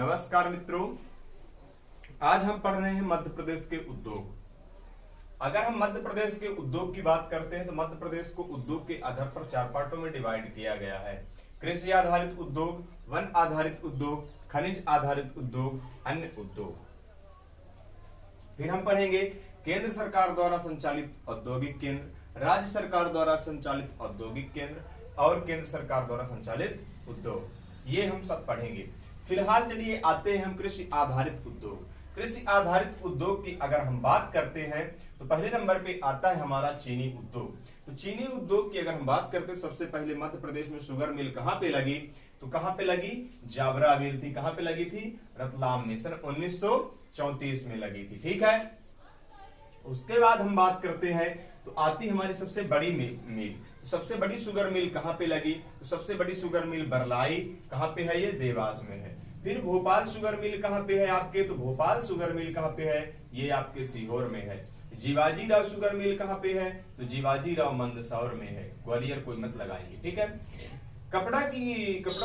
नमस्कार मित्रों, आज हम पढ़ रहे हैं मध्य प्रदेश के उद्योग। अगर हम मध्य प्रदेश के उद्योग की बात करते हैं तो मध्य प्रदेश को उद्योग के आधार पर 4 पार्टों में डिवाइड किया गया है। कृषि आधारित उद्योग, वन आधारित उद्योग, खनिज आधारित उद्योग, अन्य उद्योग। फिर हम पढ़ेंगे केंद्र सरकार द्वारा संचालित औद्योगिक केंद्र, राज्य सरकार द्वारा संचालित औद्योगिक केंद्र और केंद्र सरकार द्वारा संचालित उद्योग, ये हम सब पढ़ेंगे। फिलहाल चलिए आते हैं हम कृषि आधारित उद्योग। कृषि आधारित उद्योग की अगर हम बात करते हैं तो पहले नंबर पे आता है हमारा चीनी उद्योग। तो चीनी उद्योग की अगर हम बात करते हैं सबसे पहले मध्य प्रदेश में शुगर मिल कहां पे लगी, तो कहां पे लगी, जावरा मिल थी। कहां पे लगी थी? रतलाम में, सन 1934 में लगी थी। ठीक है, उसके बाद हम बात करते हैं तो आती हमारी सबसे बड़ी मिल। तो सबसे बड़ी शुगर मिल कहां पे लगी? तो सबसे बड़ी शुगर मिल बरलाई, कहां पे है? ये देवास में है। फिर भोपाल शुगर मिल कहां पे है आपके? तो भोपाल शुगर मिल कहां पे है? ये आपके सीहोर में है। जीवाजी राव शुगर मिल कहां पे है? तो जीवाजी राव मंदसौर में है। ग्वालियर कोई मत लगाइए। ठीक है, कपड़ा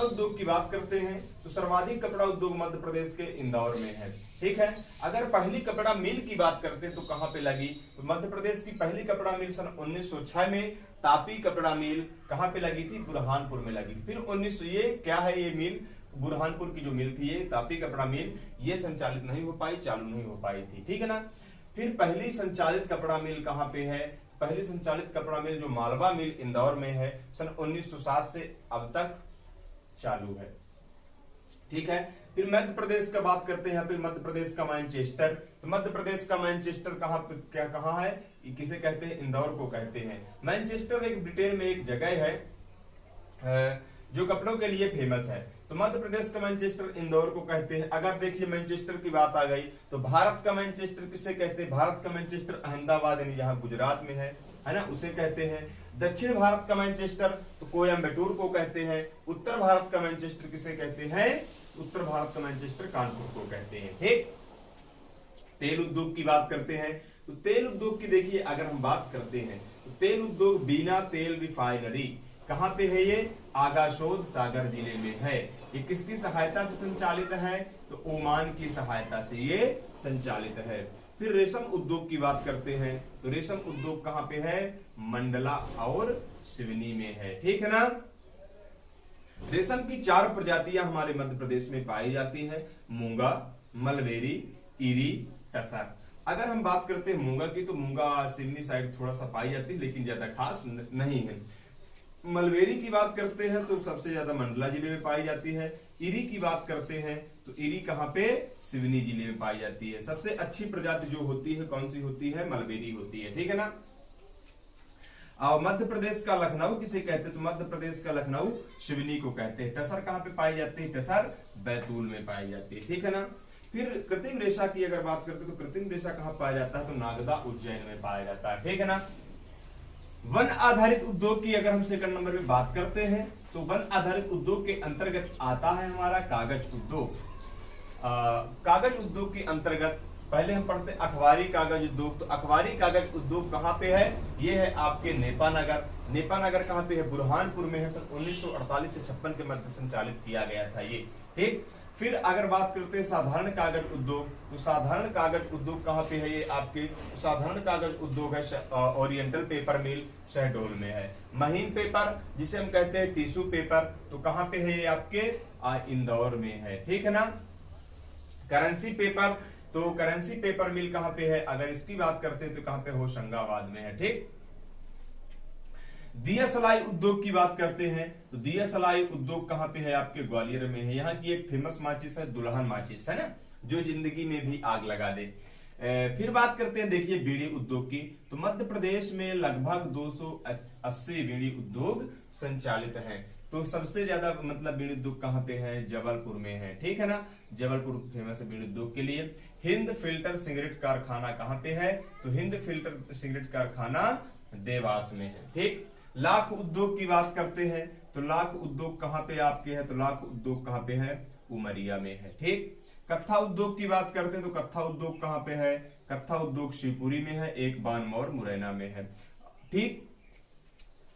उद्योग की बात करते हैं तो सर्वाधिक कपड़ा उद्योग मध्य प्रदेश के इंदौर में है। ठीक है, अगर पहली कपड़ा मिल की बात करते हैं तो कहां पे लगी? तो मध्य प्रदेश की पहली कपड़ा मिल सन 1906 में तापी कपड़ा मिल कहां पे लगी थी? बुरहानपुर में लगी थी। फिर 1900 ये क्या है? ये मिल बुरहानपुर की जो मिल थी, ये तापी कपड़ा मिल, ये संचालित नहीं हो पाई, चालू नहीं हो पाई थी। ठीक है ना। फिर पहली संचालित कपड़ा मिल कहां पे है? पहली संचालित कपड़ा मिल जो मालवा मिल इंदौर में है, सन 1907 से अब तक चालू है। ठीक है, फिर मध्य प्रदेश का बात करते हैं। यहाँ पे मध्य प्रदेश का मैनचेस्टर। तो मध्य प्रदेश का मैनचेस्टर कहाँ है? किसे कहते हैं? इंदौर को कहते हैं। मैनचेस्टर एक ब्रिटेन में एक जगह है जो कपड़ों के लिए फेमस है। तो मध्य प्रदेश का मैनचेस्टर इंदौर को कहते हैं। अगर देखिए मैनचेस्टर की बात आ गई तो भारत का मैनचेस्टर किसे कहते हैं? भारत का मैनचेस्टर अहमदाबाद यानी जहां गुजरात में है ना, उसे कहते हैं। दक्षिण भारत का मैनचेस्टर तो कोयम्बटूर को कहते हैं। उत्तर भारत का मैनचेस्टर किसे कहते हैं? उत्तर भारत का मैनचेस्टर कानपुर को कहते हैं। ठीक, तेल उद्योग की बात करते हैं तो तेल उद्योग की देखिए अगर हम बात करते हैं तो तेल उद्योग बीना तेल रिफाइनरी कहां पे है? ये आगाशोद सागर जिले में है। ये किसकी सहायता से संचालित है? तो ओमान की सहायता से ये संचालित है। फिर रेशम उद्योग की बात करते हैं तो रेशम उद्योग कहां पे है? मंडला और सिवनी में है। ठीक है ना। रेशम की 4 प्रजातियां हमारे मध्य प्रदेश में पाई जाती है, मूंगा, मलबेरी, इरी, टसर। अगर हम बात करते हैं मूंगा की तो मूंगा सिवनी साइड थोड़ा सा पाई जाती है, लेकिन ज्यादा खास नहीं है। मलबेरी की बात करते हैं तो सबसे ज्यादा मंडला जिले में पाई जाती है। इरी की बात करते हैं तो इरी कहां पे? सिवनी जिले में पाई जाती है। सबसे अच्छी प्रजाति जो होती है कौन सी होती है? मलबेरी होती है। ठीक है ना। और मध्य प्रदेश का लखनऊ किसे कहते हैं? तो मध्य प्रदेश का लखनऊ सिवनी को कहते हैं। टसर कहां पे पाई जाती है? टसर बैतूल में पाई जाती है। ठीक है ना। फिर कृत्रिम रेशा की अगर बात करते हैं तो कृत्रिम रेशा कहां पाया जाता है? तो नागदा उज्जैन में पाया जाता है। ठीक है ना। वन आधारित उद्योग की अगर हम सेकंड नंबर पे बात करते हैं तो वन आधारित उद्योग के अंतर्गत आता है हमारा कागज उद्योग। कागज उद्योग के अंतर्गत पहले हम पढ़ते हैं अखबारी कागज उद्योग। तो अखबारी कागज उद्योग कहां पे है? ये है आपके नेपानगर। नेपानगर कहां पे है? बुरहानपुर में है। सन 1948 से 56 के मध्य संचालित किया गया था ये। ठीक, फिर अगर बात करते हैं साधारण कागज उद्योग तो साधारण कागज उद्योग कहां पे है? ये आपके साधारण कागज उद्योग है ओरिएंटल पेपर मिल शहडोल में है। महीन पेपर जिसे हम कहते हैं टिश्यू पेपर तो कहां पे है? ये आपके इंदौर में है। ठीक है ना। करेंसी पेपर तो करेंसी पेपर मिल कहां पे है? अगर इसकी बात करते हैं तो कहां पे? होशंगाबाद में है। ठीक, दिया सलाई उद्योग की बात करते हैं तो दिया सलाई उद्योग कहां पे है? आपके ग्वालियर में है। यहाँ की एक फेमस माचिस है दुल्हन माचिस, है ना, जो जिंदगी में भी आग लगा दे। फिर बात करते हैं देखिए बीड़ी उद्योग की। तो मध्य प्रदेश में लगभग 280 बीड़ी उद्योग संचालित हैं। तो सबसे ज्यादा मतलब बीड़ी उद्योग कहां पे है? जबलपुर में है। ठीक है ना, जबलपुर फेमस है बीड़ी उद्योग के लिए। हिंद फिल्टर सिगरेट कारखाना कहां पे है? तो हिंद फिल्टर सिगरेट कारखाना देवास में है। ठीक, लाख उद्योग की बात करते हैं तो लाख उद्योग कहां पे आपके है? तो लाख उद्योग कहां पे है? उमरिया में है। ठीक, कत्था उद्योग की बात करते हैं तो कत्था उद्योग कहां पे है? कत्था उद्योग शिवपुरी में है, एक बानमौर मुरैना में है। ठीक,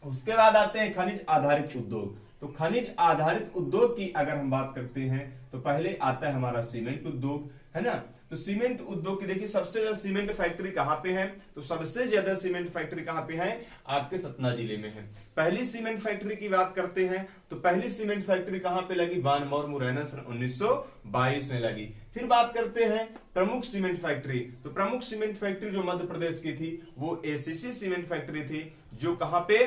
उसके बाद आते हैं खनिज आधारित उद्योग। तो खनिज आधारित उद्योग की अगर हम बात करते हैं तो पहले आता है हमारा सीमेंट उद्योग, है ना। तो सीमेंट उद्योग की देखिए सबसे ज्यादा सीमेंट फैक्ट्री कहां पे है, तो सबसे ज्यादा सीमेंट फैक्ट्री कहां पे है, आपके सतना जिले में है। पहली सीमेंट फैक्ट्री की बात करते हैं तो पहली सीमेंट फैक्ट्री कहां पे लगी, वानमोर मुरैना सन 1922 में लगी। फिर बात करते हैं प्रमुख सीमेंट फैक्ट्री, तो प्रमुख सीमेंट फैक्ट्री जो मध्य प्रदेश की थी वो एसीसी सीमेंट फैक्ट्री थी, जो कहां पे,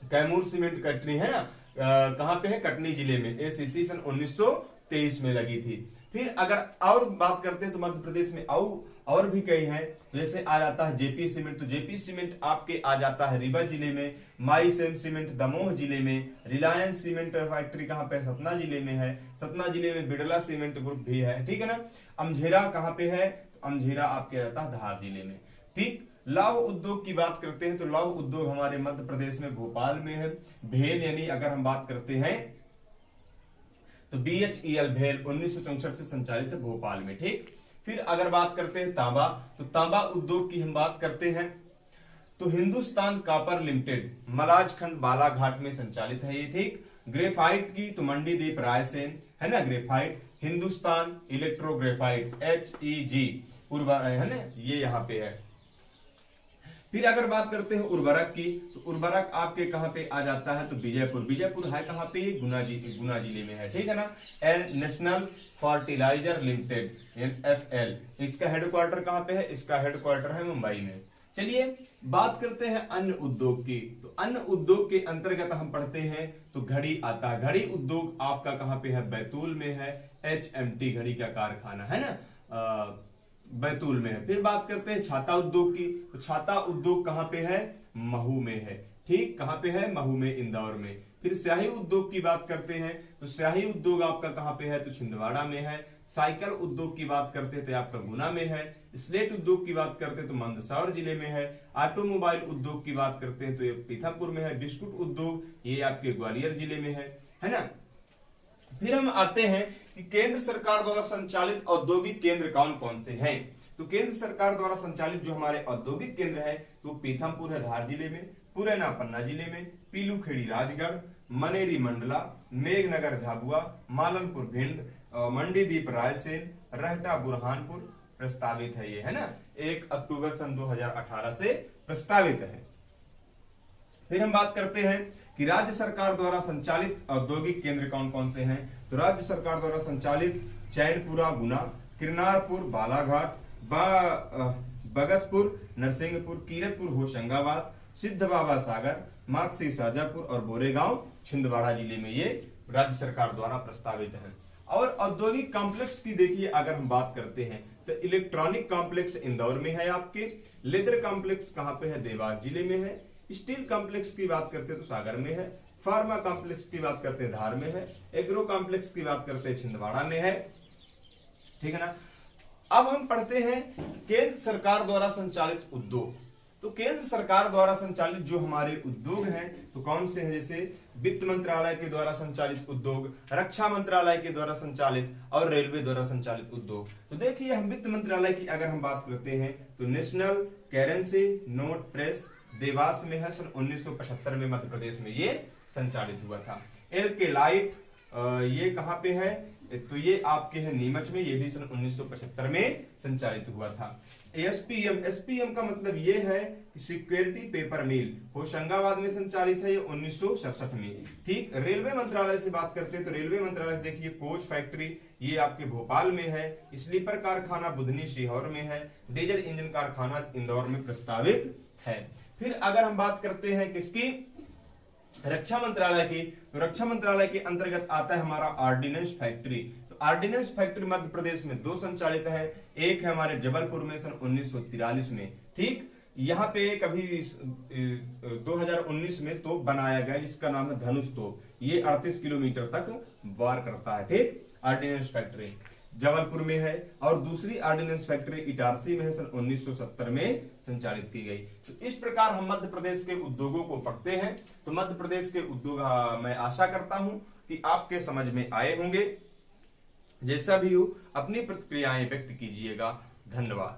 कैमूर सीमेंट फैक्ट्री है ना, कहां पे है, कटनी जिले में, एसीसी सन 1923 में लगी थी। फिर अगर और बात करते हैं तो मध्य प्रदेश में और भी कई हैं, जैसे आ जाता है जेपी सीमेंट, तो जेपी सीमेंट आपके आ जाता है रीवा जिले में, माई सेम सीमेंट दमोह जिले में, रिलायंस सीमेंट फैक्ट्री कहां पे, सतना जिले में है, सतना जिले में बिड़ला सीमेंट ग्रुप भी है, ठीक है ना। अमझेरा कहां पे है, तो अमझेरा आपके आता है धार जिले में, ठीक। लौह उद्योग की बात करते हैं तो लौह उद्योग हमारे मध्य प्रदेश में भोपाल में है। भेल यानी अगर हम बात करते हैं तो BHEL भेल 1964 से संचालित है भोपाल में, ठीक। फिर अगर बात करते हैं तांबा, तो तांबा उद्योग की हम बात करते हैं तो हिंदुस्तान कॉपर लिमिटेड मलाज खंड बालाघाट में संचालित है ये, ठीक। ग्रेफाइट की तो मंडीदीप रायसेन, है ना, ग्रेफाइट, हिंदुस्तान इलेक्ट्रोग्रेफाइट HEG है ना, ये यहाँ पे है। फिर अगर बात करते हैं उर्वरक की, तो उर्वरक आपके कहां पे आ जाता है, तो विजयपुर है कहां पे, गुना जिले में है, ठीक है ना। नेशनल फर्टिलाइजर लिमिटेड NFL, इसका हेडक्वार्टर कहां पे है, इसका हेडक्वार्टर है मुंबई में। चलिए बात करते हैं अन्य उद्योग की, तो अन्य उद्योग के अंतर्गत हम पढ़ते हैं तो घड़ी आता है। घड़ी उद्योग आपका कहां पे है, बैतूल में है, HMT घड़ी का कारखाना, है ना, बैतूल में है। फिर बात करते हैं छाता उद्योग की, तो छाता उद्योग कहां पे है, महू में है, ठीक, कहां पे है, महू में, इंदौर में। फिर स्याही उद्योग की बात करते हैं तो स्याही उद्योग आपका कहां पे है, तो छिंदवाड़ा में है। साइकिल उद्योग की बात करते हैं तो आपका गुना में है। स्लेट उद्योग की बात करते हैं तो मंदसौर जिले में है। ऑटोमोबाइल उद्योग की बात करते हैं तो ये पीथमपुर में है। बिस्कुट उद्योग ये आपके ग्वालियर जिले में है ना। फिर हम आते हैं कि केंद्र सरकार द्वारा संचालित औद्योगिक केंद्र कौन कौन से हैं, तो केंद्र सरकार द्वारा संचालित जो हमारे औद्योगिक केंद्र है तो पीथमपुर है धार जिले में, पुरैना पन्ना जिले में, पीलूखेड़ी राजगढ़, मनेरी मंडला, मेघनगर झाबुआ, मालनपुर भिंड, मंडीदीप रायसेन, रहटा बुरहानपुर प्रस्तावित है ये, है ना, 1 अक्टूबर सन 2018 से प्रस्तावित है। फिर हम बात करते हैं कि राज्य सरकार द्वारा संचालित औद्योगिक केंद्र कौन कौन से हैं, तो राज्य सरकार द्वारा संचालित चैनपुरा गुना, किरनारपुर बालाघाट, बगसपुर नरसिंहपुर, कीरतपुर होशंगाबाद, सिद्ध बाबा सागर, माकसी शाजापुर और बोरेगांव छिंदवाड़ा जिले में ये राज्य सरकार द्वारा प्रस्तावित है। और औद्योगिक कॉम्प्लेक्स की देखिए अगर हम बात करते हैं तो इलेक्ट्रॉनिक कॉम्प्लेक्स इंदौर में है आपके, लेदर कॉम्प्लेक्स कहां पे है, देवास जिले में है, स्टील कॉम्प्लेक्स की बात करते हैं तो सागर में है, फार्मा कॉम्प्लेक्स की बात करते हैं धार में है, एग्रो कॉम्प्लेक्स की बात करते हैं छिंदवाड़ा में है, ठीक है ना। अब हम पढ़ते हैं केंद्र सरकार द्वारा संचालित उद्योग, तो केंद्र सरकार द्वारा संचालित जो हमारे उद्योग हैं तो कौन से हैं, जैसे वित्त मंत्रालय के द्वारा संचालित उद्योग, रक्षा मंत्रालय के द्वारा संचालित और रेलवे द्वारा संचालित उद्योग। तो देखिए हम वित्त मंत्रालय की अगर हम बात करते हैं तो national currency note press Dewas में है, सन 1975 में मध्य प्रदेश में ये संचालित हुआ था। LK लाइट ये कहां पे है, तो ये आपके है नीमच में, ये भी सन 1975 में संचालित हुआ था। SPM का मतलब ये है कि सिक्योरिटी पेपर मिल होशंगाबाद में संचालित है, ये 1967 में, ठीक। रेलवे मंत्रालय से बात करते हैं तो रेलवे मंत्रालय से देखिए कोच फैक्ट्री ये आपके भोपाल में है, स्लीपर कारखाना बुधनी सीहोर में है, डीजल इंजन कारखाना इंदौर में प्रस्तावित है। फिर अगर हम बात करते हैं किसकी, रक्षा मंत्रालय की, तो रक्षा मंत्रालय के अंतर्गत आता है हमारा ऑर्डिनेंस फैक्ट्री। तो ऑर्डिनेंस फैक्ट्री मध्य प्रदेश में 2 संचालित है, एक है हमारे जबलपुर में सन 1943 में, ठीक। यहाँ पे कभी 2019 में तोप बनाया गया जिसका नाम है धनुष तोप, ये 38 किलोमीटर तक वार करता है, ठीक। ऑर्डिनेंस फैक्ट्री जबलपुर में है और दूसरी ऑर्डिनेंस फैक्ट्री इटारसी में है, सन 1970 में संचालित की गई। तो इस प्रकार हम मध्य प्रदेश के उद्योगों को पढ़ते हैं। तो मध्य प्रदेश के उद्योग मैं आशा करता हूं कि आपके समझ में आए होंगे। जैसा भी हो अपनी प्रतिक्रियाएं व्यक्त कीजिएगा। धन्यवाद।